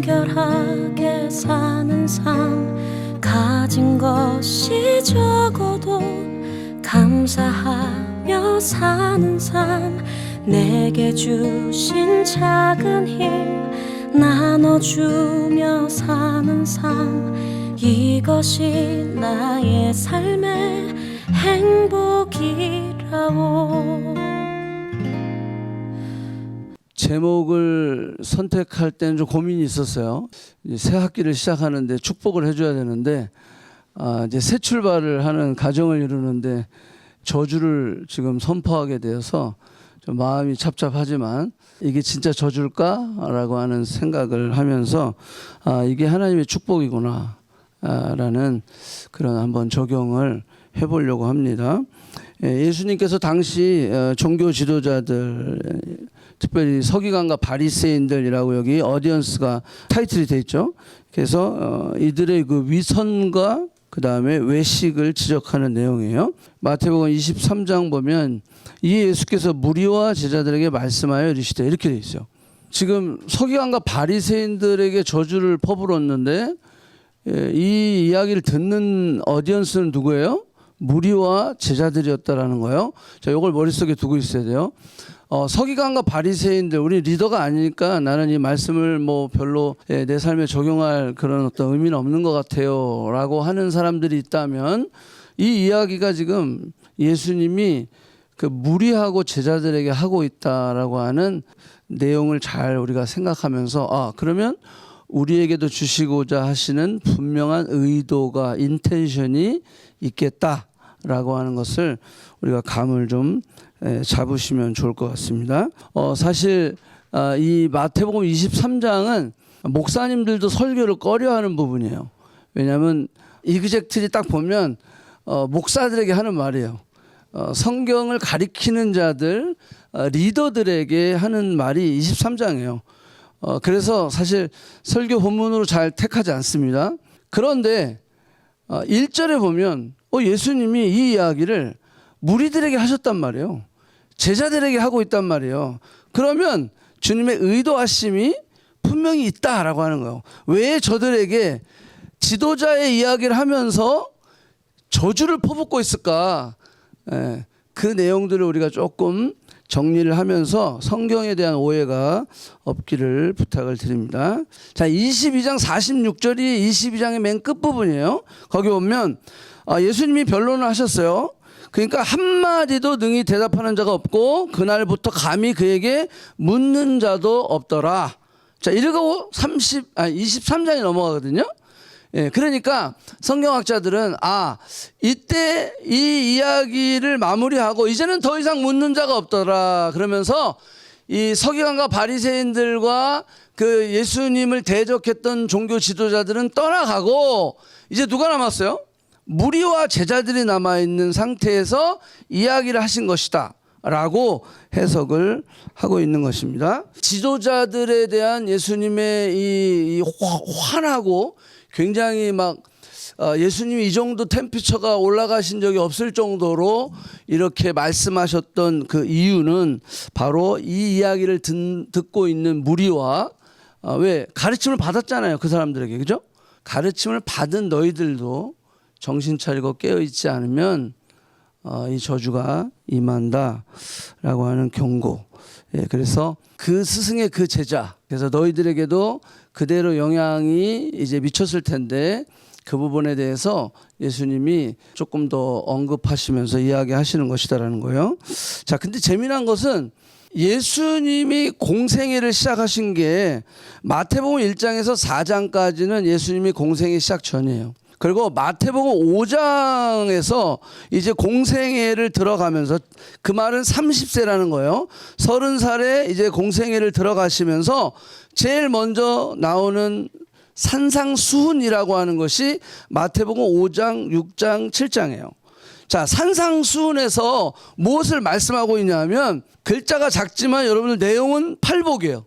청결하게 사는 삶, 가진 것이 적어도 감사하며 사는 삶, 내게 주신 작은 힘 나눠주며 사는 삶, 이것이 나의 삶의 행복이라오. 제목을 선택할 때는 좀 고민이 있었어요. 새 학기를 시작하는데 축복을 해줘야 되는데 이제 새 출발을 하는 가정을 이루는데 저주를 지금 선포하게 되어서 좀 마음이 착잡하지만 이게 진짜 저주일까라고 하는 생각을 하면서 이게 하나님의 축복이구나 라는 그런 한번 적용을 해보려고 합니다. 예수님께서 당시 종교 지도자들, 특별히 서기관과 바리새인들이라고 여기 어디언스가 타이틀이 돼 있죠. 그래서 이들의 그 위선과 그 다음에 외식을 지적하는 내용이에요. 마태복음 23장 보면 이에 예수께서 무리와 제자들에게 말씀하여 이르시되, 이렇게 돼 있어요. 지금 서기관과 바리새인들에게 저주를 퍼부었는데 이 이야기를 듣는 어디언스는 누구예요? 무리와 제자들이었다라는 거예요. 자, 이걸 머릿속에 두고 있어야 돼요. 서기관과 바리새인들, 우리 리더가 아니니까 나는 이 말씀을 뭐 별로 내 삶에 적용할 그런 어떤 의미는 없는 것 같아요 라고 하는 사람들이 있다면, 이 이야기가 지금 예수님이 그 무리하고 제자들에게 하고 있다라고 하는 내용을 잘 우리가 생각하면서 그러면 우리에게도 주시고자 하시는 분명한 의도가, 인텐션이 있겠다라고 하는 것을 우리가 감을 좀 잡으시면 좋을 것 같습니다. 사실 이 마태복음 23장은 목사님들도 설교를 꺼려하는 부분이에요. 왜냐하면 이그젝트리 딱 보면 목사들에게 하는 말이에요. 성경을 가리키는 자들, 리더들에게 하는 말이 23장이에요. 그래서 사실 설교 본문으로 잘 택하지 않습니다. 그런데 1절에 보면 예수님이 이 이야기를 무리들에게 하셨단 말이에요. 제자들에게 하고 있단 말이에요. 그러면 주님의 의도하심이 분명히 있다라고 하는 거예요. 왜 저들에게 지도자의 이야기를 하면서 저주를 퍼붓고 있을까? 그 내용들을 우리가 조금 정리를 하면서 성경에 대한 오해가 없기를 부탁을 드립니다. 자, 22장 46절이 22장의 맨 끝부분이에요. 거기 보면 예수님이 변론을 하셨어요. 그러니까 한마디도 능히 대답하는 자가 없고 그날부터 감히 그에게 묻는 자도 없더라. 자, 이러고 23장이 넘어가거든요. 그러니까 성경학자들은 이때 이 이야기를 마무리하고 이제는 더 이상 묻는 자가 없더라 그러면서 이 서기관과 바리새인들과 그 예수님을 대적했던 종교 지도자들은 떠나가고 이제 누가 남았어요? 무리와 제자들이 남아있는 상태에서 이야기를 하신 것이다 라고 해석을 하고 있는 것입니다. 지도자들에 대한 예수님의 이 환하고 굉장히 예수님이 이 정도 템피처가 올라가신 적이 없을 정도로 이렇게 말씀하셨던 그 이유는 바로 이 이야기를 듣고 있는 무리와 왜 가르침을 받았잖아요. 그 사람들에게. 그죠? 가르침을 받은 너희들도 정신 차리고 깨어있지 않으면 이 저주가 임한다라고 하는 경고. 그래서 그 스승의 그 제자, 그래서 너희들에게도 그대로 영향이 이제 미쳤을 텐데 그 부분에 대해서 예수님이 조금 더 언급하시면서 이야기하시는 것이다라는 거예요. 자, 근데 재미난 것은 예수님이 공생애를 시작하신 게 마태복음 1장에서 4장까지는 예수님이 공생애 시작 전이에요. 그리고 마태복음 5장에서 이제 공생애를 들어가면서, 그 말은 30세라는 거예요. 30살에 이제 공생애를 들어가시면서 제일 먼저 나오는 산상수훈이라고 하는 것이 마태복음 5장, 6장, 7장이에요. 자, 산상수훈에서 무엇을 말씀하고 있냐면 글자가 작지만 여러분들 내용은 팔복이에요.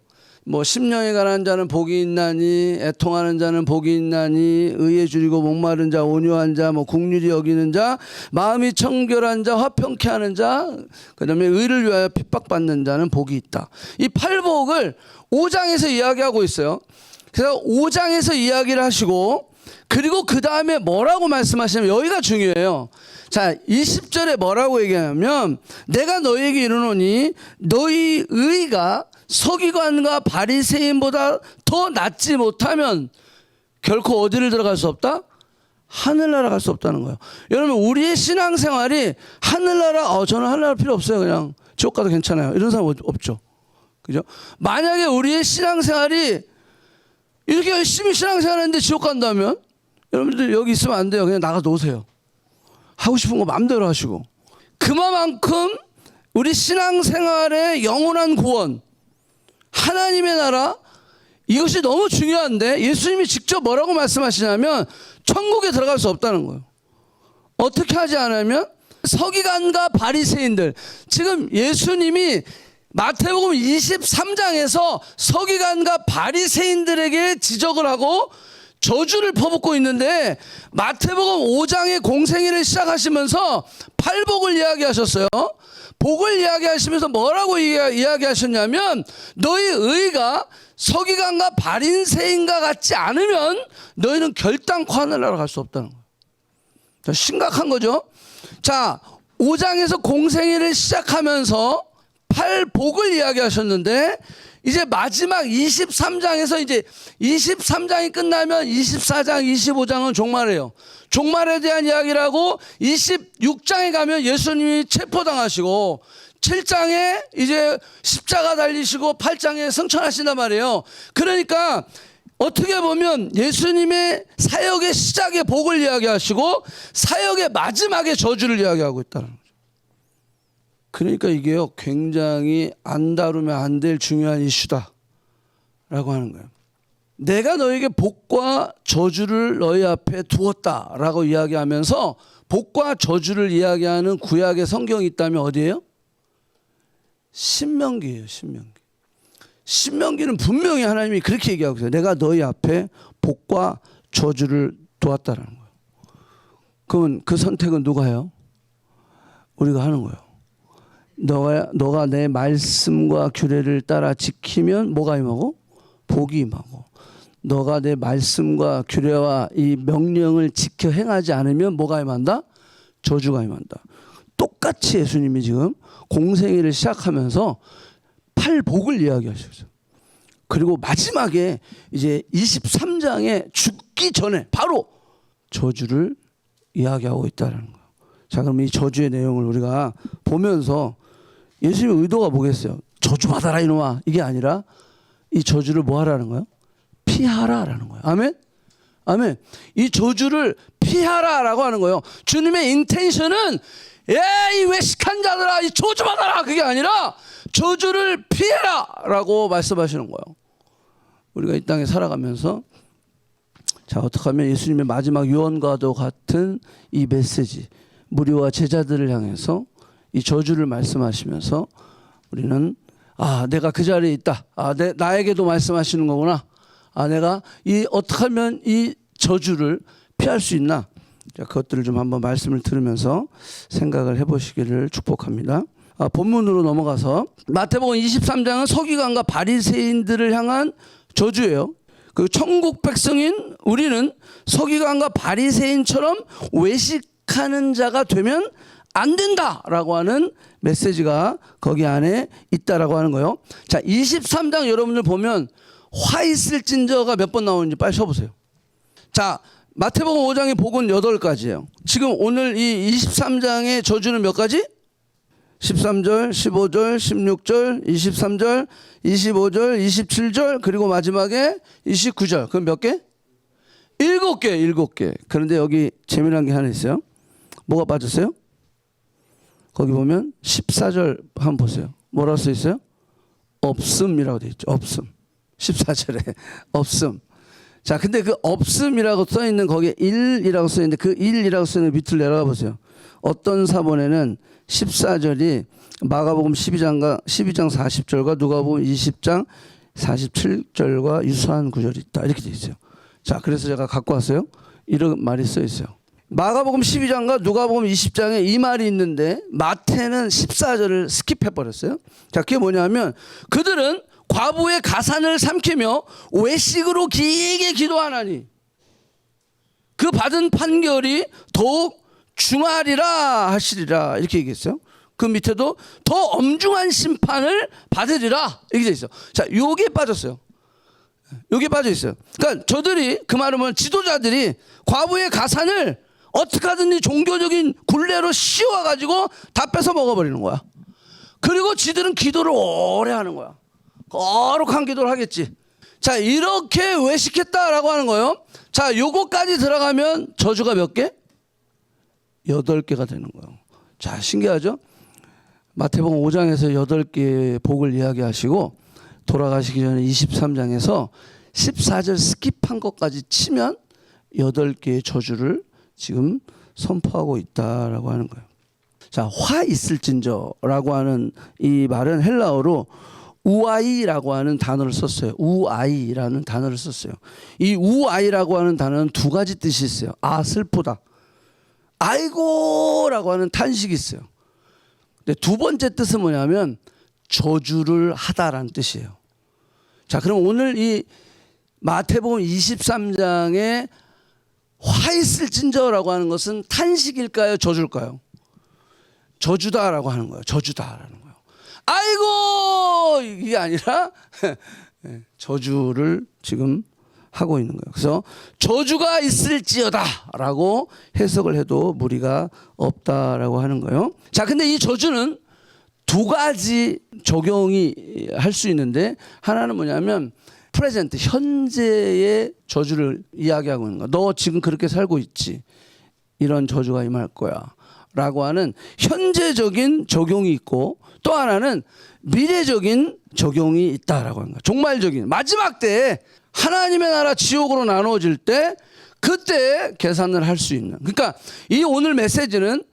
심령에 관한 자는 복이 있나니, 애통하는 자는 복이 있나니, 의에 줄이고 목마른 자, 온유한 자, 국률이 여기는 자, 마음이 청결한 자, 화평케 하는 자, 그 다음에 의를 위하여 핍박받는 자는 복이 있다. 이 팔복을 5장에서 이야기하고 있어요. 그래서 5장에서 이야기를 하시고 그리고 그 다음에 뭐라고 말씀하시냐면 여기가 중요해요. 자, 20절에 뭐라고 얘기하냐면 내가 너희에게 이르노니 너희 의가 서기관과 바리새인보다 더 낫지 못하면 결코 어디를 들어갈 수 없다? 하늘나라 갈 수 없다는 거예요. 여러분 우리의 신앙생활이 하늘나라 저는 하늘나라 필요 없어요. 그냥 지옥 가도 괜찮아요. 이런 사람 없죠. 그죠? 만약에 우리의 신앙생활이 이렇게 열심히 신앙생활하는데 지옥 간다면 여러분들 여기 있으면 안 돼요. 그냥 나가 노세요. 하고 싶은 거 마음대로 하시고. 그만큼 우리 신앙생활의 영원한 구원, 하나님의 나라, 이것이 너무 중요한데 예수님이 직접 뭐라고 말씀하시냐면 천국에 들어갈 수 없다는 거예요. 어떻게 하지 않으면 서기관과 바리새인들, 지금 예수님이 마태복음 23장에서 서기관과 바리새인들에게 지적을 하고 저주를 퍼붓고 있는데 마태복음 5장의 공생애를 시작하시면서 팔복을 이야기하셨어요. 복을 이야기하시면서 뭐라고 이야기하셨냐면 너희 의가 서기관과 바리새인과 같지 않으면 너희는 결단코 하늘나라 갈 수 없다는 거예요. 자, 심각한 거죠. 자, 5장에서 공생애를 시작하면서 팔복을 이야기하셨는데 이제 마지막 23장에서 이제 23장이 끝나면 24장, 25장은 종말이에요. 종말에 대한 이야기를 하고 26장에 가면 예수님이 체포당하시고 7장에 이제 십자가 달리시고 8장에 승천하신단 말이에요. 그러니까 어떻게 보면 예수님의 사역의 시작의 복을 이야기하시고 사역의 마지막에 저주를 이야기하고 있다는 거죠. 그러니까 이게요 굉장히 안 다루면 안 될 중요한 이슈다 라고 하는 거예요. 내가 너에게 복과 저주를 너희 앞에 두었다 라고 이야기하면서 복과 저주를 이야기하는 구약의 성경이 있다면 어디예요? 신명기예요. 신명기는 분명히 하나님이 그렇게 얘기하고 있어요. 내가 너희 앞에 복과 저주를 두었다라는 거예요. 그러면 그 선택은 누가 해요? 우리가 하는 거예요. 너가 내 말씀과 규례를 따라 지키면 뭐가 임하고? 복이 임하고. 너가 내 말씀과 규례와 이 명령을 지켜 행하지 않으면 뭐가 임한다? 저주가 임한다. 똑같이 예수님이 지금 공생애를 시작하면서 팔복을 이야기하셨어요. 그리고 마지막에 이제 23장에 죽기 전에 바로 저주를 이야기하고 있다는 거예요. 자, 그럼 이 저주의 내용을 우리가 보면서 예수님의 의도가 뭐겠어요? 저주받아라 이놈아, 이게 아니라 이 저주를 뭐 하라는 거예요? 피하라라는 거예요. 아멘? 아멘. 이 저주를 피하라라고 하는 거예요. 주님의 인텐션은 이 외식한 자들아 이 저주받아라 그게 아니라 저주를 피해라라고 말씀하시는 거예요. 우리가 이 땅에 살아가면서 자, 어떻게 하면 예수님의 마지막 유언과도 같은 이 메시지, 무리와 제자들을 향해서 이 저주를 말씀하시면서 우리는 내가 그 자리에 있다. 나에게도 말씀하시는 거구나. 내가 어떻게 하면 이 저주를 피할 수 있나? 자, 그것들을 좀 한번 말씀을 들으면서 생각을 해보시기를 축복합니다. 본문으로 넘어가서 마태복음 23장은 서기관과 바리새인들을 향한 저주예요. 그 천국 백성인 우리는 서기관과 바리새인처럼 외식하는 자가 되면 안 된다라고 하는 메시지가 거기 안에 있다라고 하는 거예요. 자, 23장 여러분들 보면 화 있을진저가 몇 번 나오는지 빨리 쳐보세요. 자, 마태복음 5장의 복은 8가지예요. 지금 오늘 이 23장의 저주는 몇 가지? 13절, 15절, 16절, 23절, 25절, 27절, 그리고 마지막에 29절. 그럼 몇 개? 7개. 그런데 여기 재미난 게 하나 있어요. 뭐가 빠졌어요? 거기 보면 14절 한번 보세요. 뭐라고 써 있어요? 없음이라고 되어 있죠. 없음. 14절에 없음. 자, 근데 그 없음이라고 써 있는 거기에 1이라고 써 있는데 그 1이라고 써 있는 밑을 내려가 보세요. 어떤 사본에는 14절이 마가복음 12장 40절과 누가복음 20장 47절과 유사한 구절이 있다. 이렇게 되어 있어요. 자, 그래서 제가 갖고 왔어요. 이런 말이 써 있어요. 마가복음 12장과 누가복음 20장에 이 말이 있는데 마태는 14절을 스킵해 버렸어요. 자, 그게 뭐냐면 그들은 과부의 가산을 삼키며 외식으로 길게 기도하나니 그 받은 판결이 더욱 중하리라 하시리라 이렇게 얘기했어요. 그 밑에도 더 엄중한 심판을 받으리라 이렇게 돼 있어. 자, 요게 빠졌어요. 요게 빠져 있어요. 그러니까 저들이 그 말은 지도자들이 과부의 가산을 어떻게 하든지 종교적인 굴레로 씌워 가지고 다 뺏어 먹어버리는 거야. 그리고 지들은 기도를 오래 하는 거야. 거룩한 기도를 하겠지. 자, 이렇게 외식했다라고 하는 거예요. 자, 요거까지 들어가면 저주가 몇 개? 8개가 되는 거예요. 자, 신기하죠? 마태복음 5장에서 8개의 복을 이야기하시고 돌아가시기 전에 23장에서 14절 스킵한 것까지 치면 8개의 저주를 지금 선포하고 있다라고 하는 거예요. 자, 화 있을진저라고 하는 이 말은 헬라어로 우아이라고 하는 단어를 썼어요. 우아이라는 단어를 썼어요. 이 우아이라고 하는 단어는 두 가지 뜻이 있어요. 아, 슬프다. 아이고라고 하는 탄식이 있어요. 근데 두 번째 뜻은 뭐냐면 저주를 하다라는 뜻이에요. 자, 그럼 오늘 이 마태복음 23장에 화 있을진저라고 하는 것은 탄식일까요? 저주일까요? 저주다라고 하는 거예요. 저주다라는 거예요. 아이고 이게 아니라 저주를 지금 하고 있는 거예요. 그래서 저주가 있을지어다라고 해석을 해도 무리가 없다라고 하는 거예요. 자, 근데 이 저주는 두 가지 적용이 할 수 있는데 하나는 뭐냐면 프레젠트 현재의 저주를 이야기하고 있는 거야. 너 지금 그렇게 살고 있지. 이런 저주가 임할 거야. 라고 하는 현재적인 적용이 있고 또 하나는 미래적인 적용이 있다라고 하는 거야. 종말적인 마지막 때에 하나님의 나라 지옥으로 나누어질 때 그때 계산을 할 수 있는. 그러니까 이 오늘 메시지는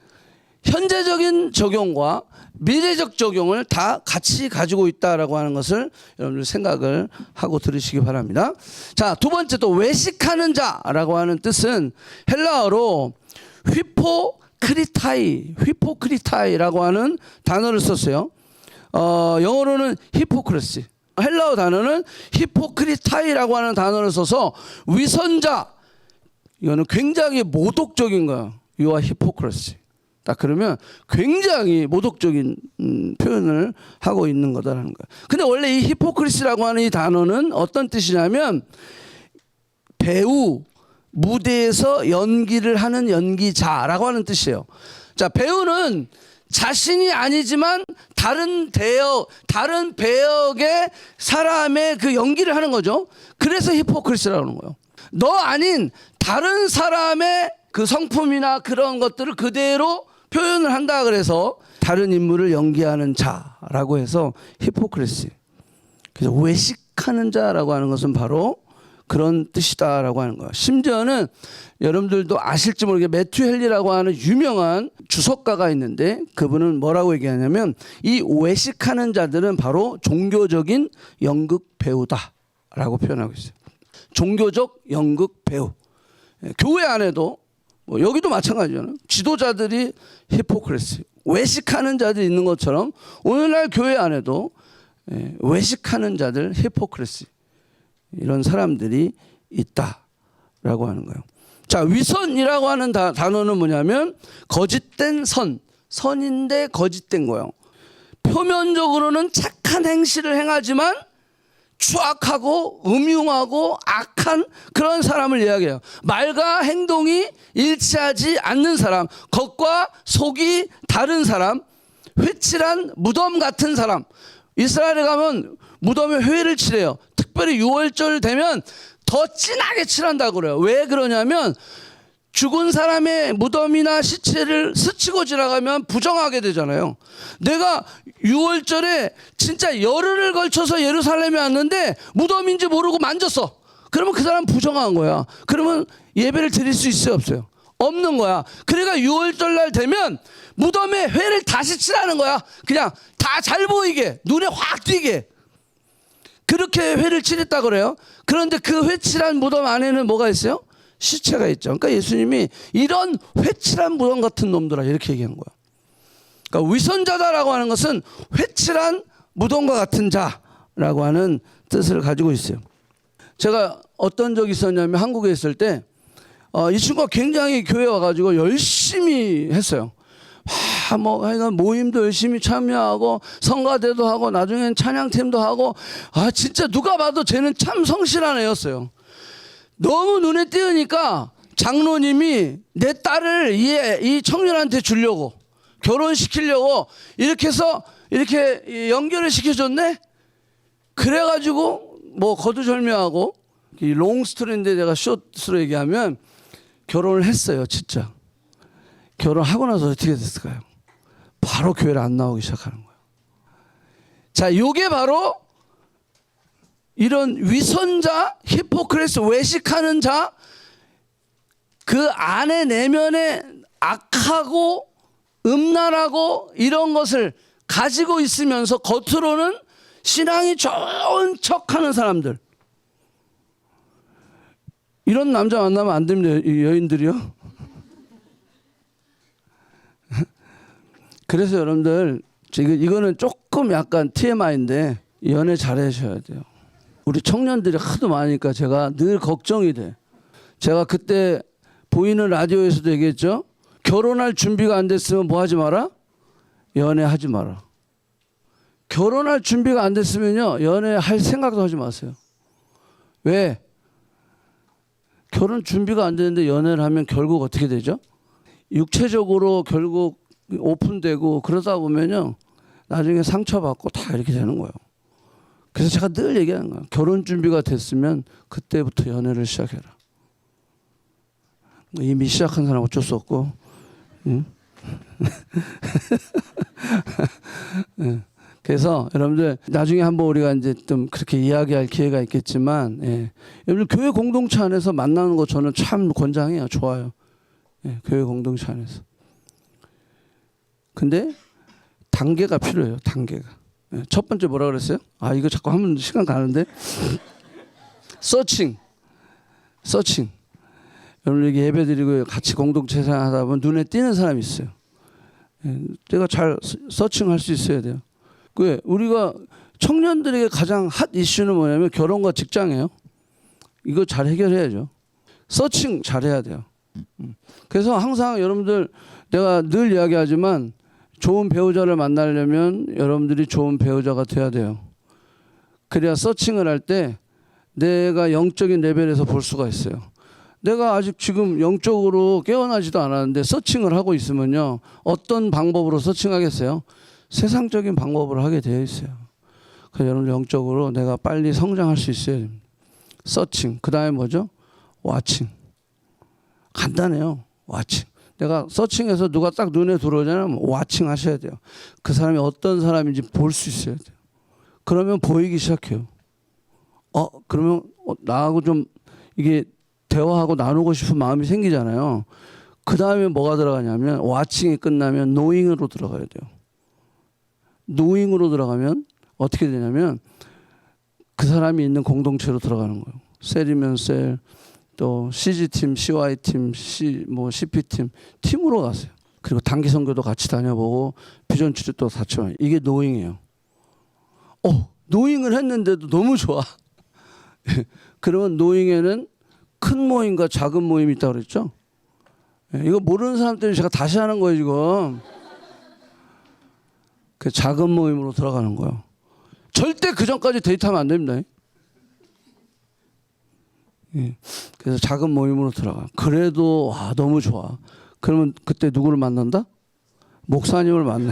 현재적인 적용과 미래적 적용을 다 같이 가지고 있다라고 하는 것을 여러분들 생각을 하고 들으시기 바랍니다. 자, 두 번째 또 외식하는 자라고 하는 뜻은 헬라어로 휘포크리타이라고 하는 단어를 썼어요. 영어로는 히포크레시. 헬라어 단어는 히포크리타이라고 하는 단어를 써서 위선자. 이거는 굉장히 모독적인 거야. You are hypocrisy. 딱 그러면 굉장히 모독적인 표현을 하고 있는 거다라는 거야. 근데 원래 이 히포크리시라고 하는 이 단어는 어떤 뜻이냐면 배우, 무대에서 연기를 하는 연기자라고 하는 뜻이에요. 자, 배우는 자신이 아니지만 다른 배역의 사람의 그 연기를 하는 거죠. 그래서 히포크리시라고 하는 거예요. 너 아닌 다른 사람의 그 성품이나 그런 것들을 그대로 표현을 한다 그래서 다른 인물을 연기하는 자라고 해서 히포크리시. 그래서 외식하는 자라고 하는 것은 바로 그런 뜻이다라고 하는 거예요. 심지어는 여러분들도 아실지 모르게 매튜 헨리라고 하는 유명한 주석가가 있는데 그분은 뭐라고 얘기하냐면 이 외식하는 자들은 바로 종교적인 연극 배우다라고 표현하고 있어요. 종교적 연극 배우. 교회 안에도 뭐 여기도 마찬가지잖아요. 지도자들이 히포크리시, 외식하는 자들이 있는 것처럼 오늘날 교회 안에도 외식하는 자들 히포크리시 이런 사람들이 있다라고 하는 거예요. 자, 위선이라고 하는 단어는 뭐냐면 거짓된 선인데 거짓된 거예요. 표면적으로는 착한 행실을 행하지만 추악하고 음흉하고 악한 그런 사람을 이야기해요. 말과 행동이 일치하지 않는 사람, 겉과 속이 다른 사람, 회칠한 무덤 같은 사람. 이스라엘에 가면 무덤에 회를 칠해요. 특별히 6월절 되면 더 진하게 칠한다고 그래요. 왜 그러냐면 죽은 사람의 무덤이나 시체를 스치고 지나가면 부정하게 되잖아요. 내가 6월절에 진짜 열흘을 걸쳐서 예루살렘에 왔는데 무덤인지 모르고 만졌어. 그러면 그 사람 부정한 거야. 그러면 예배를 드릴 수 있어요, 없어요? 없는 거야. 그러니까 6월절 날 되면 무덤에 회를 다시 칠하는 거야. 그냥 다 잘 보이게, 눈에 확 띄게. 그렇게 회를 칠했다 그래요. 그런데 그 회칠한 무덤 안에는 뭐가 있어요? 시체가 있죠. 그러니까 예수님이 이런 회칠한 무덤 같은 놈들아 이렇게 얘기한 거야. 그러니까 위선자다라고 하는 것은 회칠한 무덤과 같은 자 라고 하는 뜻을 가지고 있어요. 제가 어떤 적이 있었냐면 한국에 있을 때 이 친구가 굉장히 교회 와가지고 열심히 했어요. 뭐 하여간 모임도 열심히 참여하고 성가대도 하고 나중엔 찬양팀도 하고 진짜 누가 봐도 쟤는 참 성실한 애였어요. 너무 눈에 띄으니까 장로님이 내 딸을 이 청년한테 주려고 결혼시키려고 이렇게 해서 이렇게 연결을 시켜줬네. 그래가지고 뭐 거두절미하고 이 롱스토리인데 제가 숏으로 얘기하면 결혼을 했어요. 진짜 결혼하고 나서 어떻게 됐을까요? 바로 교회를 안 나오기 시작하는 거예요. 자, 요게 바로 이런 위선자, 히포크리스, 외식하는 자, 그 안에 내면에 악하고 음란하고 이런 것을 가지고 있으면서 겉으로는 신앙이 좋은 척하는 사람들. 이런 남자 만나면 안 됩니다. 이 여인들이요. 그래서 여러분들 지금 이거는 조금 약간 TMI인데 연애 잘 하셔야 돼요. 우리 청년들이 하도 많으니까 제가 늘 걱정이 돼. 제가 그때 보이는 라디오에서도 얘기했죠. 결혼할 준비가 안 됐으면 뭐 하지 마라? 연애하지 마라. 결혼할 준비가 안 됐으면요, 연애할 생각도 하지 마세요. 왜? 결혼 준비가 안 되는데 연애를 하면 결국 어떻게 되죠? 육체적으로 결국 오픈되고 그러다 보면요, 나중에 상처받고 다 이렇게 되는 거예요. 그래서 제가 늘 얘기하는 거예요. 결혼 준비가 됐으면 그때부터 연애를 시작해라. 이미 시작한 사람 어쩔 수 없고, 응? 그래서 여러분들 나중에 한번 우리가 이제 좀 그렇게 이야기할 기회가 있겠지만, 여러분들 교회 공동체 안에서 만나는 거 저는 참 권장해요. 좋아요. 교회 공동체 안에서. 근데 단계가 필요해요. 단계가. 첫 번째 뭐라 그랬어요? 이거 자꾸 하면 시간 가는데. 서칭. 여러분 여기 예배 드리고 같이 공동체 생활하다 보면 눈에 띄는 사람이 있어요. 내가 잘 서칭할 수 있어야 돼요. 왜? 우리가 청년들에게 가장 핫 이슈는 뭐냐면 결혼과 직장이에요. 이거 잘 해결해야죠. 서칭 잘해야 돼요. 그래서 항상 여러분들 내가 늘 이야기하지만 좋은 배우자를 만나려면 여러분들이 좋은 배우자가 돼야 돼요. 그래야 서칭을 할 때 내가 영적인 레벨에서 볼 수가 있어요. 내가 아직 지금 영적으로 깨어나지도 않았는데 서칭을 하고 있으면요, 어떤 방법으로 서칭하겠어요? 세상적인 방법으로 하게 되어 있어요. 그래서 여러분 영적으로 내가 빨리 성장할 수 있어야 됩니다. 서칭. 그 다음에 뭐죠? 와칭. 간단해요. 와칭. 내가 서칭해서 누가 딱 눈에 들어오잖아요. 와칭 하셔야 돼요. 그 사람이 어떤 사람인지 볼 수 있어야 돼요. 그러면 보이기 시작해요. 그러면 나하고 좀 이게 대화하고 나누고 싶은 마음이 생기잖아요. 그 다음에 뭐가 들어가냐면 와칭이 끝나면 노잉으로 들어가야 돼요. 노잉으로 들어가면 어떻게 되냐면 그 사람이 있는 공동체로 들어가는 거예요. 셀이면 셀, 또 CG팀, CY팀, CP팀, 팀으로 가세요. 그리고 단기 선교도 같이 다녀보고 비전 출입도 같이 와요. 이게 노잉이에요. 노잉을 했는데도 너무 좋아. 그러면 노잉에는 큰 모임과 작은 모임이 있다고 그랬죠. 이거 모르는 사람 때문에 제가 다시 하는 거예요 지금. 그 작은 모임으로 들어가는 거예요. 절대 그 전까지 데이트하면 안 됩니다. 그래서 작은 모임으로 들어가. 그래도 너무 좋아. 그러면 그때 누구를 만난다? 목사님을 만나.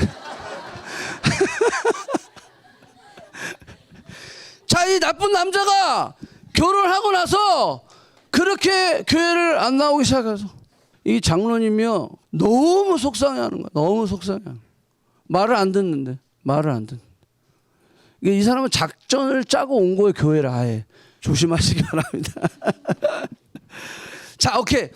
자, 이 나쁜 남자가 결혼하고 나서 그렇게 교회를 안 나오기 시작해서 이 장로님이요 너무 속상해하는 거야. 너무 속상해. 말을 안 듣는데. 이 사람은 작전을 짜고 온 거예요. 교회를 아예. 조심하시기 바랍니다. 자, 오케이.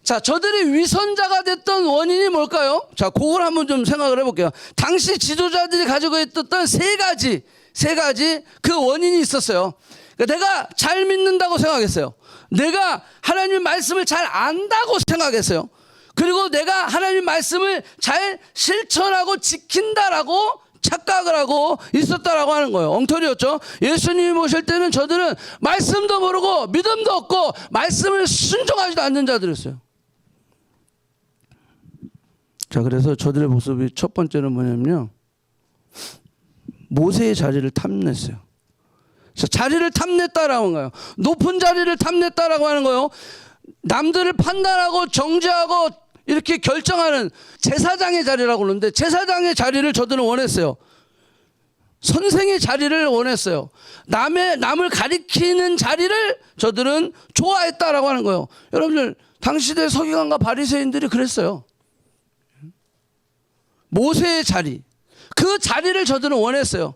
자, 저들이 위선자가 됐던 원인이 뭘까요? 자, 그걸 한번 좀 생각을 해볼게요. 당시 지도자들이 가지고 있었던 세 가지 그 원인이 있었어요. 그러니까 내가 잘 믿는다고 생각했어요. 내가 하나님 말씀을 잘 안다고 생각했어요. 그리고 내가 하나님 말씀을 잘 실천하고 지킨다라고 착각을 하고 있었다라고 하는 거예요. 엉터리였죠. 예수님이 오실 때는 저들은 말씀도 모르고 믿음도 없고 말씀을 순종하지도 않는 자들이었어요. 자, 그래서 저들의 모습이 첫 번째는 뭐냐면요, 모세의 자리를 탐냈어요. 자, 자리를 탐냈다라고 하는 거예요. 높은 자리를 탐냈다라고 하는 거예요. 남들을 판단하고 정죄하고 이렇게 결정하는 제사장의 자리라고 그러는데, 제사장의 자리를 저들은 원했어요. 선생의 자리를 원했어요. 남을 가리키는 자리를 저들은 좋아했다라고 하는 거예요. 여러분들, 당시대 서기관과 바리새인들이 그랬어요. 모세의 자리, 그 자리를 저들은 원했어요.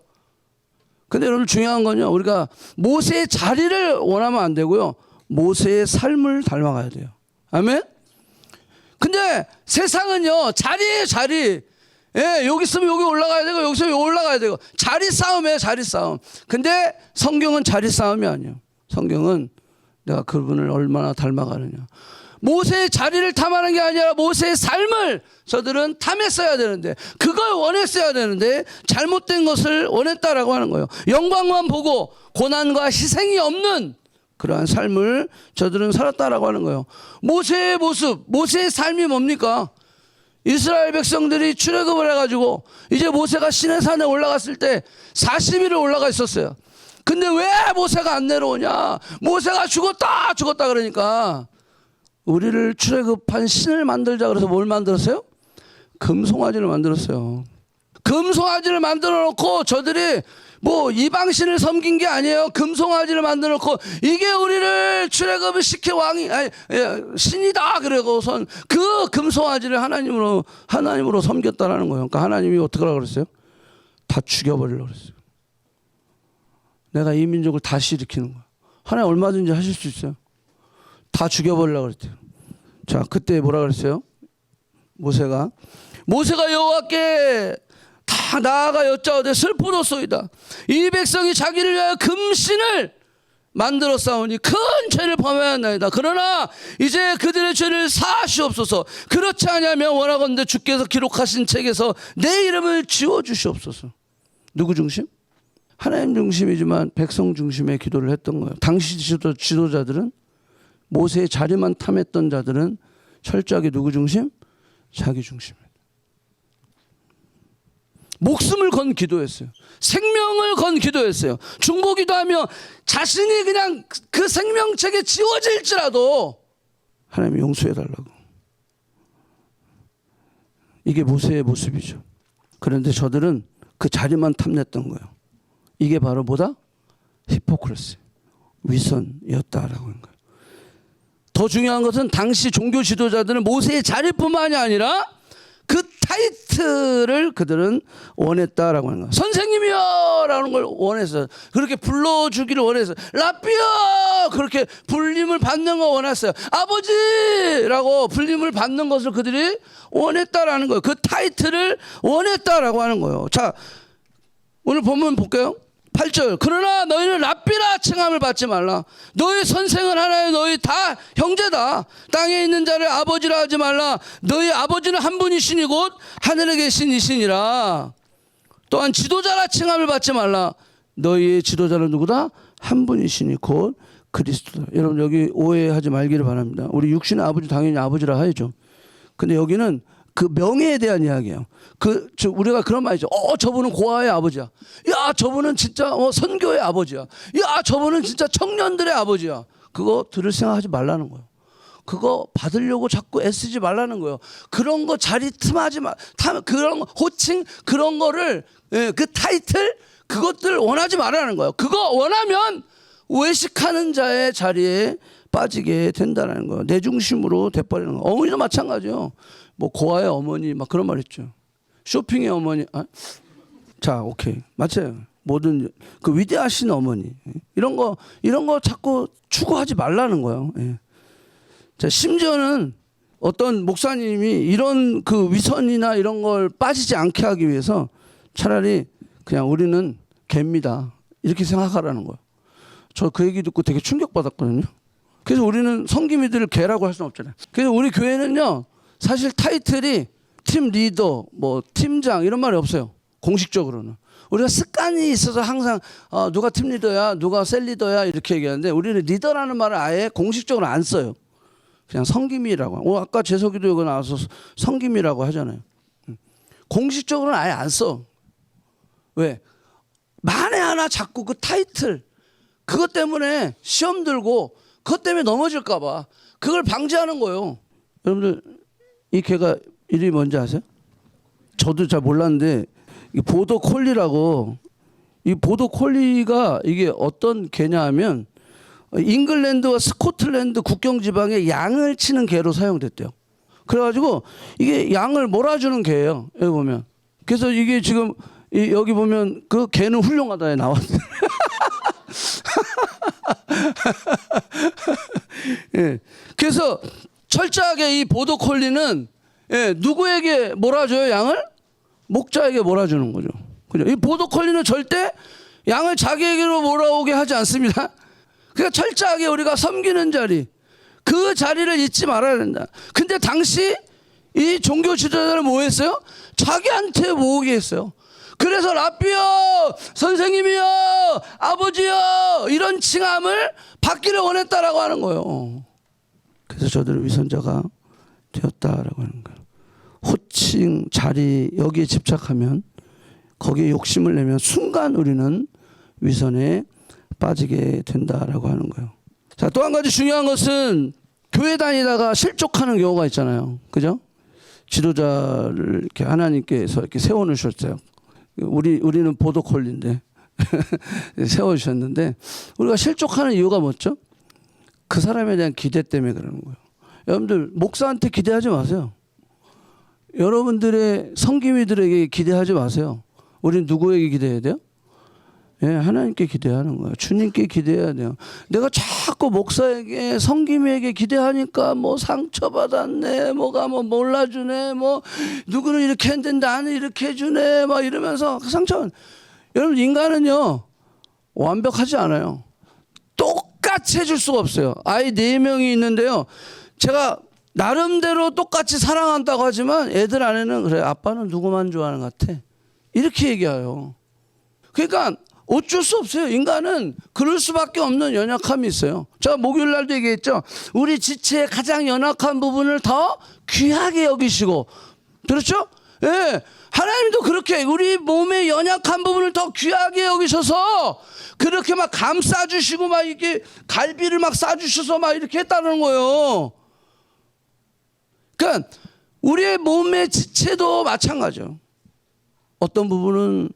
근데 여러분, 중요한 건요, 우리가 모세의 자리를 원하면 안 되고요, 모세의 삶을 닮아가야 돼요. 아멘? 근데 세상은요, 자리예요, 자리. 예, 여기 있으면 여기 올라가야 되고, 여기 있으면 여기 올라가야 되고, 자리 싸움이에요, 자리 싸움. 근데 성경은 자리 싸움이 아니에요. 성경은 내가 그분을 얼마나 닮아가느냐. 모세의 자리를 탐하는 게 아니라 모세의 삶을 저들은 탐했어야 되는데, 그걸 원했어야 되는데 잘못된 것을 원했다라고 하는 거예요. 영광만 보고 고난과 희생이 없는 그러한 삶을 저들은 살았다라고 하는 거예요. 모세의 모습, 모세의 삶이 뭡니까? 이스라엘 백성들이 출애굽을 해가지고 이제 모세가 시내산에 올라갔을 때 40일을 올라가 있었어요. 근데 왜 모세가 안 내려오냐? 모세가 죽었다 그러니까, 우리를 출애굽한 신을 만들자 그래서 뭘 만들었어요? 금송아지를 만들었어요. 금송아지를 만들어 놓고 저들이 뭐 이방신을 섬긴 게 아니에요. 금송아지를 만들어 놓고 이게 우리를 출애굽을 시켜 신이다 그러고선 그 금송아지를 하나님으로 섬겼다라는 거예요. 그러니까 하나님이 어떻게 하라고 그랬어요? 다 죽여버리려고 그랬어요. 내가 이 민족을 다시 일으키는 거야. 하나님 얼마든지 하실 수 있어요. 다 죽여버리려고 그랬대요. 자, 그때 뭐라 그랬어요? 모세가 여호와께 다 나아가 여짜오되 슬프도소이다. 이 백성이 자기를 위하여 금신을 만들어 싸우니 큰 죄를 범하였나이다. 그러나 이제 그들의 죄를 사하시옵소서. 그렇지 않으면 원하건대 주께서 기록하신 책에서 내 이름을 지워주시옵소서. 누구 중심? 하나님 중심이지만 백성 중심의 기도를 했던 거예요. 당시 지도자들은, 모세의 자리만 탐했던 자들은 철저하게 누구 중심? 자기 중심입니다. 목숨을 건 기도했어요. 생명을 건 기도했어요. 중보기도하며 자신이 그냥 그 생명책에 지워질지라도 하나님이 용서해달라고. 이게 모세의 모습이죠. 그런데 저들은 그 자리만 탐냈던 거예요. 이게 바로 뭐다? 히포크레시, 위선이었다라고 하는 거예요. 더 중요한 것은 당시 종교 지도자들은 모세의 자리뿐만이 아니라 그 타이틀을 그들은 원했다라고 하는 거예요. 선생님이요! 라는 걸 원했어요. 그렇게 불러주기를 원했어요. 라삐요! 그렇게 불림을 받는 거 원했어요. 아버지라고 불림을 받는 것을 그들이 원했다라는 거예요. 그 타이틀을 원했다라고 하는 거예요. 자, 오늘 본문 볼게요. 8절. 그러나 너희는 랍비라 칭함을 받지 말라. 너희 선생은 하나요. 너희 다 형제다. 땅에 있는 자를 아버지라 하지 말라. 너희 아버지는 한 분이시니 곧 하늘에 계신 이시니라. 또한 지도자라 칭함을 받지 말라. 너희의 지도자는 누구다? 한 분이시니 곧 그리스도다. 여러분, 여기 오해하지 말기를 바랍니다. 우리 육신의 아버지 당연히 아버지라 하죠. 근데 여기는 그 명예에 대한 이야기예요. 우리가 그런 말이죠. 저분은 고아의 아버지야. 야, 저분은 진짜 선교의 아버지야. 야, 저분은 진짜 청년들의 아버지야. 그거 들을 생각하지 말라는 거예요. 그거 받으려고 자꾸 애쓰지 말라는 거예요. 그런 거 자리 틈하지 마. 그런 호칭, 그런 거를, 그 타이틀, 그것들 원하지 말라는 거예요. 그거 원하면 외식하는 자의 자리에 빠지게 된다는 거예요. 내 중심으로 돼버리는 거예요. 어머니도 마찬가지예요. 뭐 고아의 어머니 막 그런 말 있죠. 쇼핑의 어머니. 자, 오케이, 맞아요. 모든 그 위대하신 어머니, 이런 거 자꾸 추구하지 말라는 거예요. 예. 자, 심지어는 어떤 목사님이 이런 그 위선이나 이런 걸 빠지지 않게 하기 위해서 차라리 그냥 우리는 개입니다, 이렇게 생각하라는 거예요. 저 그 얘기 듣고 되게 충격받았거든요. 그래서 우리는 성기미들을 개라고 할 수는 없잖아요. 그래서 우리 교회는요, 사실 타이틀이 팀 리더, 뭐 팀장 이런 말이 없어요. 공식적으로는. 우리가 습관이 있어서 항상 누가 팀리더야, 누가 셀리더야 이렇게 얘기하는데 우리는 리더라는 말을 아예 공식적으로 안 써요. 그냥 성김이라고. 아까 재석이도 여기 나와서 성김이라고 하잖아요. 공식적으로는 아예 안 써. 왜? 만에 하나 자꾸 그 타이틀 그것 때문에 시험 들고 그것 때문에 넘어질까 봐 그걸 방지하는 거예요. 여러분들 이 개가 이름이 뭔지 아세요? 저도 잘 몰랐는데 이 보더 콜리라고. 이 보더 콜리가 이게 어떤 개냐 하면 잉글랜드와 스코틀랜드 국경 지방에 양을 치는 개로 사용됐대요. 그래가지고 이게 양을 몰아주는 개예요. 여기 보면. 그래서 이게 지금 여기 보면 그 개는 훌륭하다에 나왔어요. 예. 그래서 철저하게 이 보더 콜리는 누구에게 몰아줘요 양을? 목자에게 몰아주는 거죠. 그죠? 이 보더 콜리는 절대 양을 자기에게로 몰아오게 하지 않습니다. 그러니까 철저하게 우리가 섬기는 자리, 그 자리를 잊지 말아야 된다. 근데 당시 이 종교 지도자들은 뭐 했어요? 자기한테 모으게 했어요. 그래서 랍비요, 선생님이요, 아버지요 이런 칭함을 받기를 원했다라고 하는 거예요. 그래서 저들은 위선자가 되었다라고 하는 거예요. 호칭, 자리 여기에 집착하면 거기에 욕심을 내면 순간 우리는 위선에 빠지게 된다라고 하는 거예요. 자, 또 한 가지 중요한 것은 교회 다니다가 실족하는 경우가 있잖아요. 그죠? 지도자를 이렇게 하나님께서 이렇게 세워놓으셨어요. 우리는 보더콜리인데 세워주셨는데 우리가 실족하는 이유가 뭐죠? 그 사람에 대한 기대 때문에 그러는 거예요. 여러분들 목사한테 기대하지 마세요. 여러분들의 성기미들에게 기대하지 마세요. 우리는 누구에게 기대해야 돼요? 예, 하나님께 기대하는 거예요. 주님께 기대해야 돼요. 내가 자꾸 목사에게 성김에게 기대하니까 뭐 상처받았네, 뭐가 뭐 몰라주네, 뭐 누구는 이렇게 했는데 나는 이렇게 해주네, 막 이러면서 그 상처. 여러분 인간은요 완벽하지 않아요. 똑같이 해줄 수가 없어요. 아이 4명이 있는데요. 제가 나름대로 똑같이 사랑한다고 하지만 애들 안에는 그래 아빠는 누구만 좋아하는 것 같아 이렇게 얘기해요. 그러니까 어쩔 수 없어요. 인간은 그럴 수밖에 없는 연약함이 있어요. 제가 목요일 날도 얘기했죠. 우리 지체의 가장 연약한 부분을 더 귀하게 여기시고 그렇죠? 예, 하나님도 그렇게 우리 몸의 연약한 부분을 더 귀하게 여기셔서 그렇게 막 감싸주시고 막 이렇게 갈비를 막 싸주셔서 막 이렇게 했다는 거예요. 그러니까 우리의 몸의 지체도 마찬가지죠. 어떤 부분은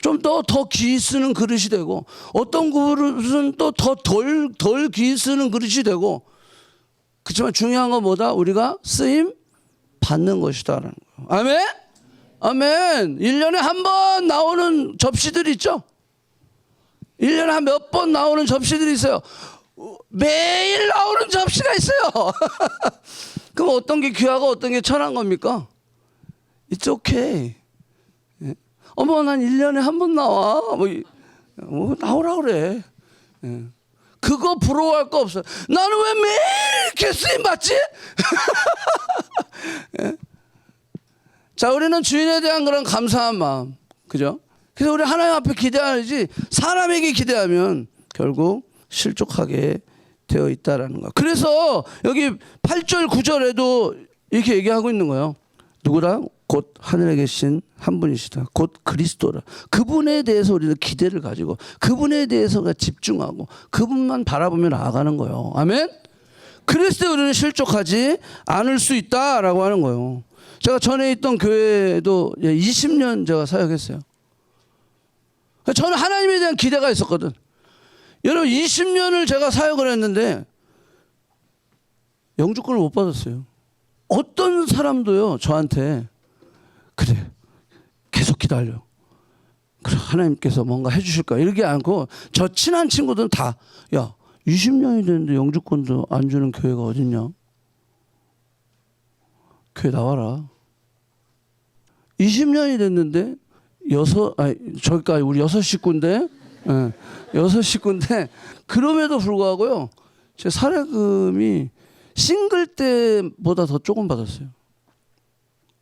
좀 더 귀 쓰는 그릇이 되고 어떤 그릇은 또 더 덜 귀 쓰는 그릇이 되고 그렇지만 중요한 건 뭐다? 우리가 쓰임 받는 것이다라는 거예요. 아멘? 아멘. 1년에 한 번 나오는 접시들 있죠? 1년에 한 몇 번 나오는 접시들이 있어요. 매일 나오는 접시가 있어요. 그럼 어떤 게 귀하고 어떤 게 천한 겁니까? It's okay. 어머 난 1년에 한 번 나와. 뭐 나오라 그래. 그거 부러워할 거 없어요. 나는 왜 매일 이렇게 쓰임 받지? 자, 우리는 주인에 대한 그런 감사한 마음, 그죠? 그래서 우리 하나님 앞에 기대하지 사람에게 기대하면 결국 실족하게 되어 있다라는 거. 그래서 여기 8절 9절에도 이렇게 얘기하고 있는 거예요. 누구라? 곧 하늘에 계신 한 분이시다. 곧 그리스도라. 그분에 대해서 우리는 기대를 가지고 그분에 대해서 집중하고 그분만 바라보며 나아가는 거예요. 아멘? 그랬을 때 우리는 실족하지 않을 수 있다라고 하는 거예요. 제가 전에 있던 교회도 20년 제가 사역했어요. 저는 하나님에 대한 기대가 있었거든. 여러분 20년을 제가 사역을 했는데 영주권을 못 받았어요. 어떤 사람도요 저한테 그래 계속 기다려. 그래 하나님께서 뭔가 해주실 거야. 이러지 않고 저 친한 친구들은 다 야 20년이 됐는데 영주권도 안 주는 교회가 어딨냐. 교회 나와라. 20년이 됐는데 저기까지 우리 6식구인데 6식구인데 그럼에도 불구하고요 제 사례금이 싱글 때보다 더 조금 받았어요.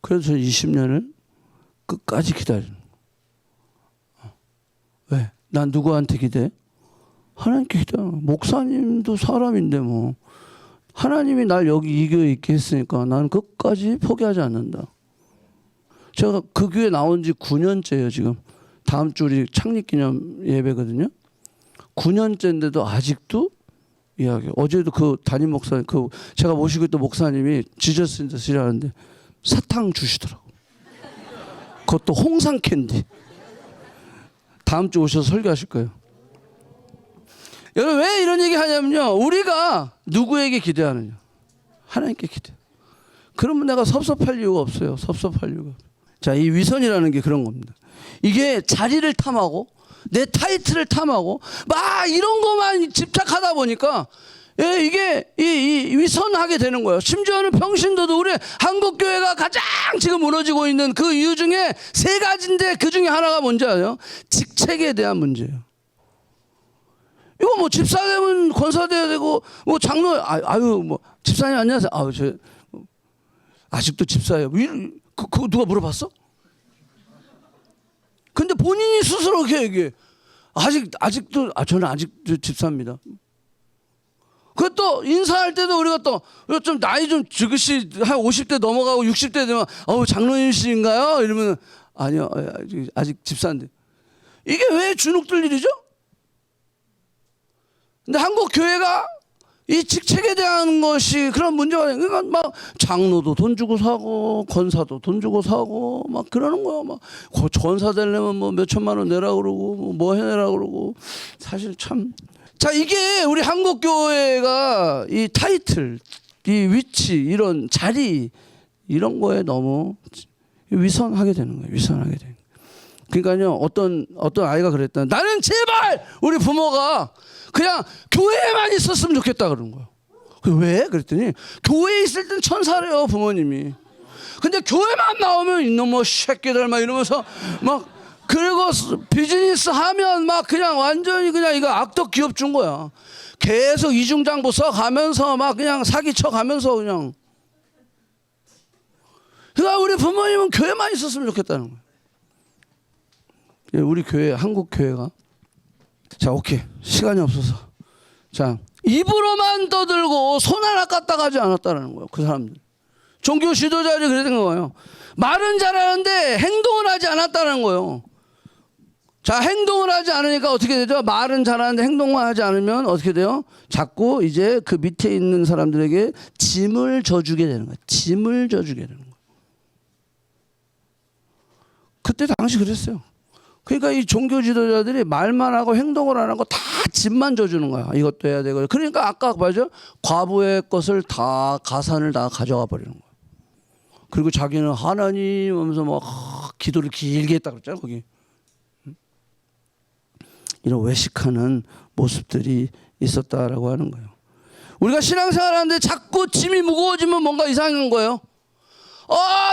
그래서 저 20년을 끝까지 기다리는. 왜? 난 누구한테 기대? 하나님께 기대하는 거야. 목사님도 사람인데 뭐 하나님이 날 여기 이 교회에 있게 했으니까 나는 끝까지 포기하지 않는다. 제가 그 교회 나온 지 9년째예요 지금. 다음 주 우리 창립기념 예배거든요. 9년째인데도 아직도 이야기. 어제도 그 담임 목사님, 그 제가 모시고 있던 목사님이 지저스 인더 시라는데 사탕 주시더라고. 그것도 홍상 캔디. 다음 주 오셔서 설교하실 거예요. 여러분 왜 이런 얘기 하냐면요. 우리가 누구에게 기대하느냐. 하나님께 기대. 그러면 내가 섭섭할 이유가 없어요. 섭섭할 이유가. 자, 이 위선이라는 게 그런 겁니다. 이게 자리를 탐하고 내 타이틀을 탐하고 막 이런 것만 집착하다 보니까 이게 이 위선하게 되는 거예요. 심지어는 평신도도 우리 한국교회가 가장 지금 무너지고 있는 그 이유 중에 3가지인데 그 중에 하나가 뭔지 아세요? 직책에 대한 문제예요. 이거 뭐 집사 되면 권사 돼야 되고 뭐 장로 아유 뭐 집사님 안녕하세요. 아유 저 아직도 집사예요. 그거 누가 물어봤어? 근데 본인이 스스로 그렇게 얘기해. 아직도 저는 아직도 집사입니다. 그것도 인사할 때도 우리가 또 좀 나이 좀 지그시 한 50대 넘어가고 60대 되면 장로님이신가요? 이러면 아니요 아직 집사인데. 이게 왜 주눅들 일이죠? 근데 한국 교회가 이 직책에 대한 것이 그런 문제가 그러니까 막 장로도 돈 주고 사고 권사도 돈 주고 사고 막 그러는 거야. 막 권사 되려면 뭐 몇 천만 원 내라 그러고 뭐 해내라 그러고 사실 참. 자, 이게 우리 한국 교회가 이 타이틀, 이 위치, 이런 자리 이런 거에 너무 위선하게 되는 거예요. 위선하게 되는 거예요. 그러니까요 어떤 아이가 그랬다. 나는 제발 우리 부모가 그냥 교회에만 있었으면 좋겠다 그러는 거예요. 왜? 그랬더니 교회에 있을 땐 천사래요 부모님이. 근데 교회만 나오면 이놈의 뭐 새끼들 막 이러면서 막 그리고 비즈니스 하면 막 그냥 완전히 그냥 이거 악덕 기업 준 거야. 계속 이중장부 써가면서 막 그냥 사기쳐 가면서 그냥. 그러니까 우리 부모님은 교회만 있었으면 좋겠다는 거예요. 우리 교회 한국 교회가 자 오케이 시간이 없어서 자 입으로만 떠들고 손 하나 까딱 하지 않았다는 거예요. 그 사람들 종교 지도자들이 그랬던 거예요. 말은 잘하는데 행동을 하지 않았다는 거예요. 자 행동을 하지 않으니까 어떻게 되죠? 말은 잘하는데 행동만 하지 않으면 어떻게 돼요? 자꾸 이제 그 밑에 있는 사람들에게 짐을 져주게 되는 거예요. 짐을 져주게 되는 거예요. 그때 당시 그랬어요. 그러니까 이 종교 지도자들이 말만 하고 행동을 안 하고 다 짐만 져주는 거야. 이것도 해야 되고. 그러니까 아까 맞아? 과부의 것을 다 가산을 다 가져가 버리는 거야. 그리고 자기는 하나님 하면서 막 기도를 길게 했다 그랬잖아 거기. 이런 외식하는 모습들이 있었다라고 하는 거예요. 우리가 신앙생활하는데 자꾸 짐이 무거워지면 뭔가 이상한 거예요.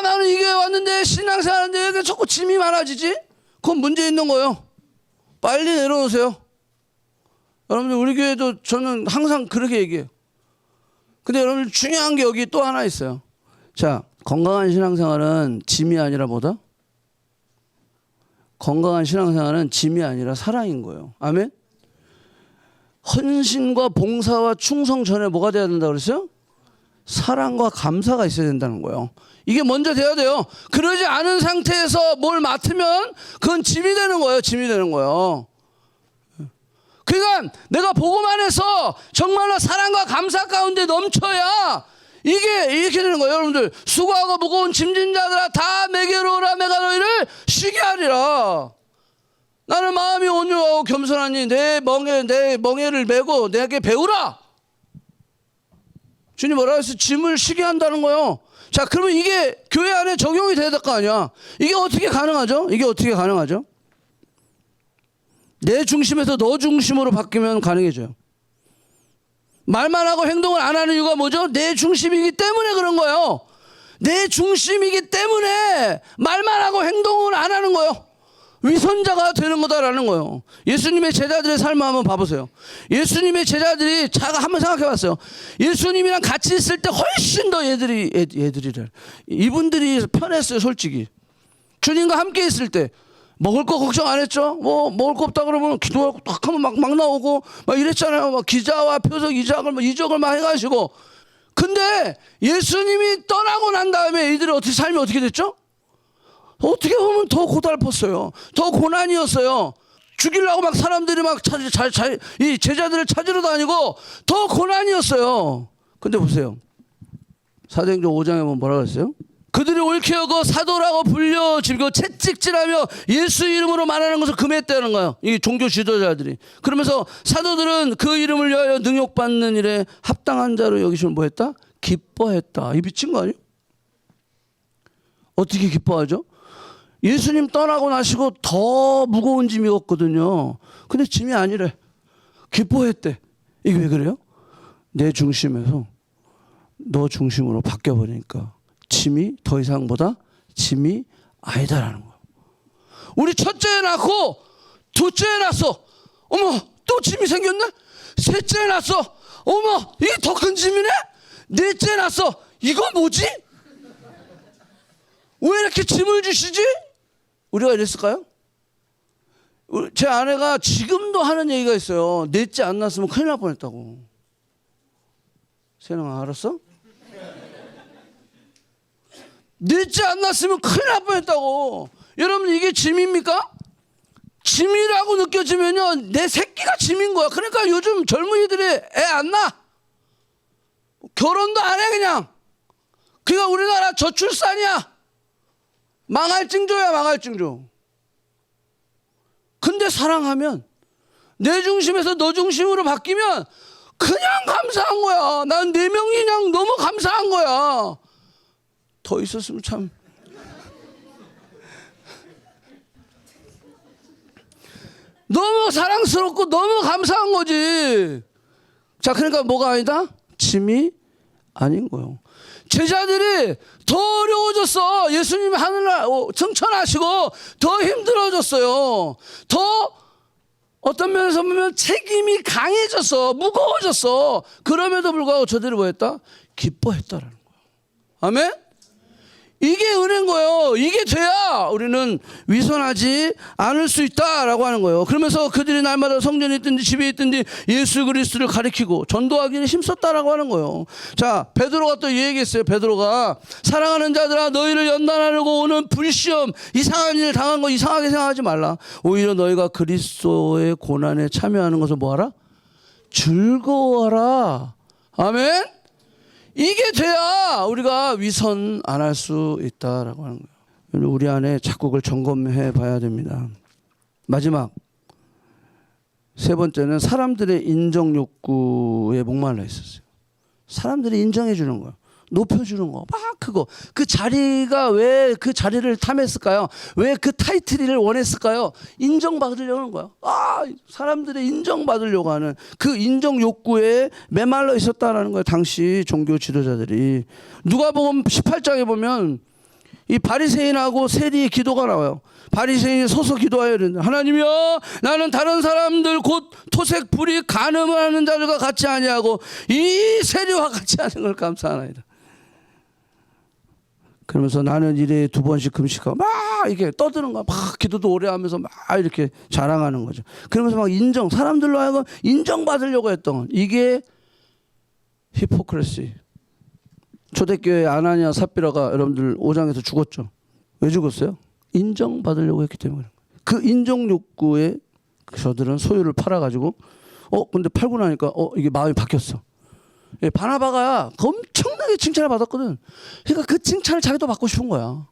나는 이 교회 왔는데 신앙생활하는데 왜 이렇게 자꾸 짐이 많아지지? 그건 문제 있는 거예요. 빨리 내려놓으세요. 여러분들 우리 교회도 저는 항상 그렇게 얘기해요. 근데 여러분들 중요한 게 여기 또 하나 있어요. 자, 건강한 신앙생활은 짐이 아니라 뭐다? 건강한 신앙생활은 짐이 아니라 사랑인 거예요. 아멘? 헌신과 봉사와 충성 전에 뭐가 돼야 된다고 그랬어요? 사랑과 감사가 있어야 된다는 거예요. 이게 먼저 돼야 돼요. 그러지 않은 상태에서 뭘 맡으면 그건 짐이 되는 거예요. 짐이 되는 거예요. 그러니까 내가 복음 안에서 정말로 사랑과 감사 가운데 넘쳐야 이게 이렇게 되는 거예요. 여러분들 수고하고 무거운 짐진 자들아 다 내게로 오라 내가 너희를 쉬게 하리라. 나는 마음이 온유하고 겸손하니 내 멍에를 메고 내게 배우라. 주님 뭐라 해서 짐을 쉬게 한다는 거예요. 자, 그러면 이게 교회 안에 적용이 돼야 될 거 아니야. 이게 어떻게 가능하죠? 이게 어떻게 가능하죠? 내 중심에서 너 중심으로 바뀌면 가능해져요. 말만 하고 행동을 안 하는 이유가 뭐죠? 내 중심이기 때문에 그런 거예요. 내 중심이기 때문에 말만 하고 행동을 안 하는 거예요. 위선자가 되는 거다라는 거예요. 예수님의 제자들의 삶을 한번 봐보세요. 예수님의 제자들이 자가 한번 생각해 봤어요. 예수님이랑 같이 있을 때 훨씬 더 얘들이래. 이분들이 편했어요, 솔직히. 주님과 함께 있을 때. 먹을 거 걱정 안 했죠. 뭐 먹을 거 없다 그러면 기도하고 딱 하면 막 나오고 막 이랬잖아요. 막 기자와 표적 이적을 막 해가지고. 근데 예수님이 떠나고 난 다음에 이들의 어떻게 삶이 어떻게 됐죠? 어떻게 보면 더 고달팠어요. 더 고난이었어요. 죽이려고 막 사람들이 막 이 제자들을 찾으러 다니고 더 고난이었어요. 근데 보세요. 사도행전 5장에 보면 뭐라고 했어요? 그들이 옳게 여겨 사도라고 불려지고 채찍질하며 예수 이름으로 말하는 것을 금했다는 거예요. 이 종교 지도자들이. 그러면서 사도들은 그 이름을 위하여 능욕받는 일에 합당한 자로 여기시면 뭐 했다? 기뻐했다. 이 미친 거 아니에요? 어떻게 기뻐하죠? 예수님 떠나고 나시고 더 무거운 짐이었거든요. 근데 짐이 아니래. 기뻐했대. 이게 왜 그래요? 내 중심에서 너 중심으로 바뀌어버리니까 짐이 더 이상 보다 짐이 아니다라는 거예요. 우리 첫째 낳고 둘째 낳았어. 어머, 또 짐이 생겼네? 셋째 낳았어. 어머, 이게 더 큰 짐이네? 넷째 낳았어. 이거 뭐지? 왜 이렇게 짐을 주시지? 우리가 이랬을까요? 제 아내가 지금도 하는 얘기가 있어요. 넷째 안 낳았으면 큰일 날 뻔했다고. 세영아 알았어? 넷째 안 낳았으면 큰일 날 뻔했다고. 여러분 이게 짐입니까? 짐이라고 느껴지면요 내 새끼가 짐인 거야. 그러니까 요즘 젊은이들이 애 안 낳아. 결혼도 안 해 그냥. 그러니까 우리나라 저출산이야. 망할 징조야 망할 징조. 근데 사랑하면 내 중심에서 너 중심으로 바뀌면 그냥 감사한 거야. 난 4명이 그냥 너무 감사한 거야. 더 있었으면 참. 너무 사랑스럽고 너무 감사한 거지. 자, 그러니까 뭐가 아니다? 짐이 아닌 거예요. 제자들이 더 어려워졌어. 예수님이 하늘날 승천하시고 더 힘들어졌어요. 더 어떤 면에서 보면 책임이 강해졌어. 무거워졌어. 그럼에도 불구하고 저들이 뭐 했다? 기뻐했다라는 거예요. 아멘? 이게 은혜인 거예요. 이게 돼야 우리는 위선하지 않을 수 있다라고 하는 거예요. 그러면서 그들이 날마다 성전에 있든지 집에 있든지 예수 그리스도를 가리키고 전도하기에 힘썼다라고 하는 거예요. 자, 베드로가 또 이 얘기했어요. 베드로가 사랑하는 자들아 너희를 연단하려고 오는 불시험 이상한 일 당한 거 이상하게 생각하지 말라. 오히려 너희가 그리스도의 고난에 참여하는 것을 뭐하라? 즐거워하라. 아멘. 이게 돼야 우리가 위선 안 할 수 있다라고 하는 거예요. 우리 안에 자꾸 그걸 점검해 봐야 됩니다. 마지막 세 번째는 사람들의 인정 욕구에 목말라 있었어요. 사람들이 인정해 주는 거예요. 높여주는 거. 막 그거. 그 자리가 왜 그 자리를 탐했을까요? 왜 그 타이틀을 원했을까요? 인정받으려고 하는 거야. 사람들의 인정받으려고 하는 그 인정 욕구에 메말라 있었다라는 거예요. 당시 종교 지도자들이. 누가복음 18장에 보면 이 바리새인하고 세리의 기도가 나와요. 바리새인이 서서 기도하여 이르는데 하나님이여 나는 다른 사람들 곧 토색 불이 간음을 하는 자들과 같이 아니하고 이 세리와 같이 하는 걸 감사하나이다. 그러면서 나는 일에 2번씩 금식하고 막 이렇게 떠드는 거야. 막 기도도 오래 하면서 막 이렇게 자랑하는 거죠. 그러면서 막 사람들로 하여금 인정받으려고 했던 이게 히포크레시. 초대교회 아나니아 삽비라가 여러분들 5장에서 죽었죠. 왜 죽었어요? 인정받으려고 했기 때문에. 그 인정 욕구에 저들은 소유를 팔아가지고 근데 팔고 나니까 이게 마음이 바뀌었어. 바나바가 엄청나게 칭찬을 받았거든. 그러니까 그 칭찬을 자기도 받고 싶은 거야.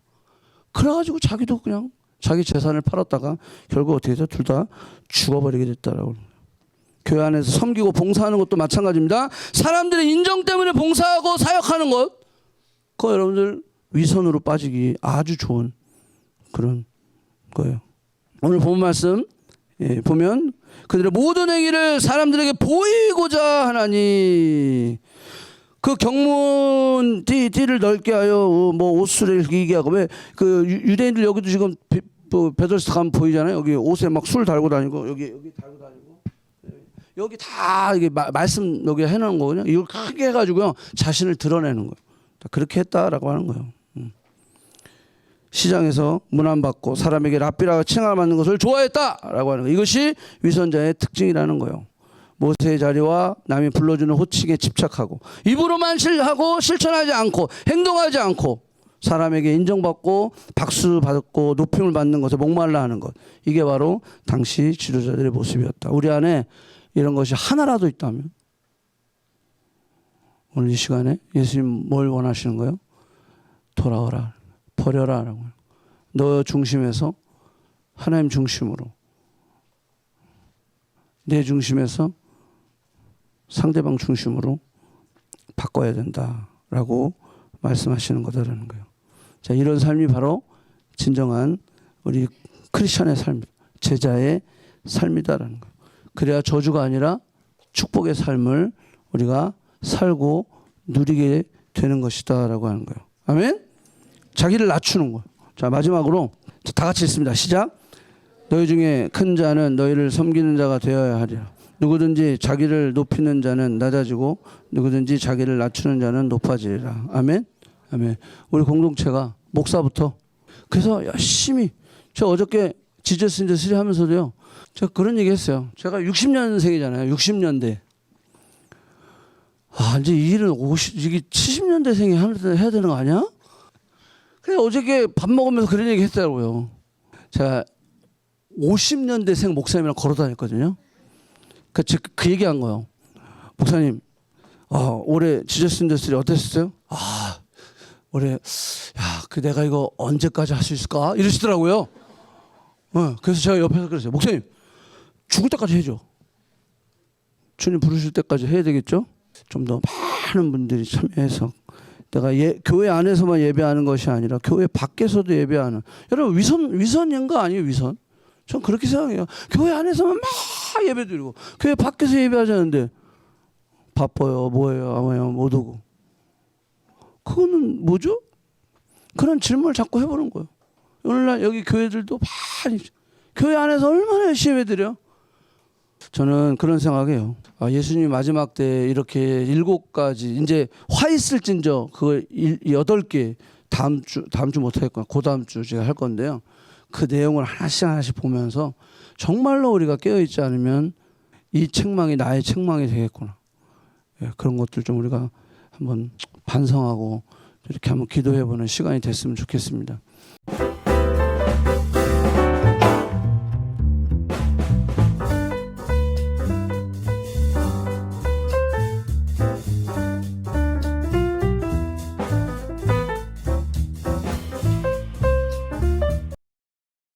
그래가지고 자기도 그냥 자기 재산을 팔았다가 결국 어떻게 해서 둘 다 죽어버리게 됐다라고. 교회 안에서 섬기고 봉사하는 것도 마찬가지입니다. 사람들의 인정 때문에 봉사하고 사역하는 것, 그거 여러분들 위선으로 빠지기 아주 좋은 그런 거예요. 오늘 본 말씀 보면 그들의 모든 행위를 사람들에게 보이고자 하나니 그 경문 띠를 넓게 하여 뭐 옷수레를 길게 하고 왜 그 유대인들 여기도 지금 베드로스 가면 보이잖아요. 여기 옷에 막 술 달고 다니고 여기 달고 다니고 여기 다 이게 말씀 여기 해놓은 거거든요. 이걸 크게 해가지고요 자신을 드러내는 거예요. 그렇게 했다라고 하는 거예요. 시장에서 문안받고 사람에게 랍비라고 칭함을 받는 것을 좋아했다라고 하는 거. 이것이 위선자의 특징이라는 거예요. 모세의 자리와 남이 불러주는 호칭에 집착하고 입으로만 하고 실천하지 않고 행동하지 않고 사람에게 인정받고 박수 받고 높임을 받는 것에 목말라 하는 것. 이게 바로 당시 지도자들의 모습이었다. 우리 안에 이런 것이 하나라도 있다면 오늘 이 시간에 예수님 뭘 원하시는 거예요? 돌아오라. 버려라. 라고. 너 중심에서 하나님 중심으로 내 중심에서 상대방 중심으로 바꿔야 된다라고 말씀하시는 거다라는 거예요. 자, 이런 삶이 바로 진정한 우리 크리스천의 삶, 제자의 삶이다라는 거예요. 그래야 저주가 아니라 축복의 삶을 우리가 살고 누리게 되는 것이다라고 하는 거예요. 아멘? 자기를 낮추는 거예요. 자, 마지막으로 다 같이 읽습니다. 시작. 너희 중에 큰 자는 너희를 섬기는 자가 되어야 하리라. 누구든지 자기를 높이는 자는 낮아지고 누구든지 자기를 낮추는 자는 높아지리라. 아멘. 아멘. 우리 공동체가 목사부터 그래서 열심히 저 어저께 지저스 인더 스리 하면서도요. 제가 그런 얘기 했어요. 제가 60년생이잖아요. 60년대. 아, 이제 이 일은 이게 70년대생이 해야 되는 거 아니야? 그래서 어저께 밥 먹으면서 그런 얘기 했더라고요. 제가 50년대생 목사님이랑 걸어 다녔거든요. 그 얘기한 거예요. 목사님, 올해 지저스 인더스트리 어땠어요? 올해 내가 이거 언제까지 할 수 있을까? 이러시더라고요. 그래서 제가 옆에서 그랬어요. 목사님, 죽을 때까지 해줘. 주님 부르실 때까지 해야 되겠죠? 좀 더 많은 분들이 참여해서 내가 교회 안에서만 예배하는 것이 아니라 교회 밖에서도 예배하는. 여러분 위선인 거 아니에요? 위선? 전 그렇게 생각해요. 교회 안에서만 막 예배드리고 교회 밖에서 예배하자는데 바빠요, 뭐예요, 아마요, 못 오고. 그거는 뭐죠? 그런 질문을 자꾸 해보는 거예요. 오늘날 여기 교회들도 많이 교회 안에서 얼마나 열심히 예배드려? 저는 그런 생각해요. 예수님이 마지막 때 이렇게 7가지 이제 화 있을진저 그걸 8개 다음 주 못하겠구나. 그 다음 주 제가 할 건데요. 그 내용을 하나씩 보면서 정말로 우리가 깨어있지 않으면 이 책망이 나의 책망이 되겠구나. 그런 것들 좀 우리가 한번 반성하고 이렇게 한번 기도해보는 시간이 됐으면 좋겠습니다.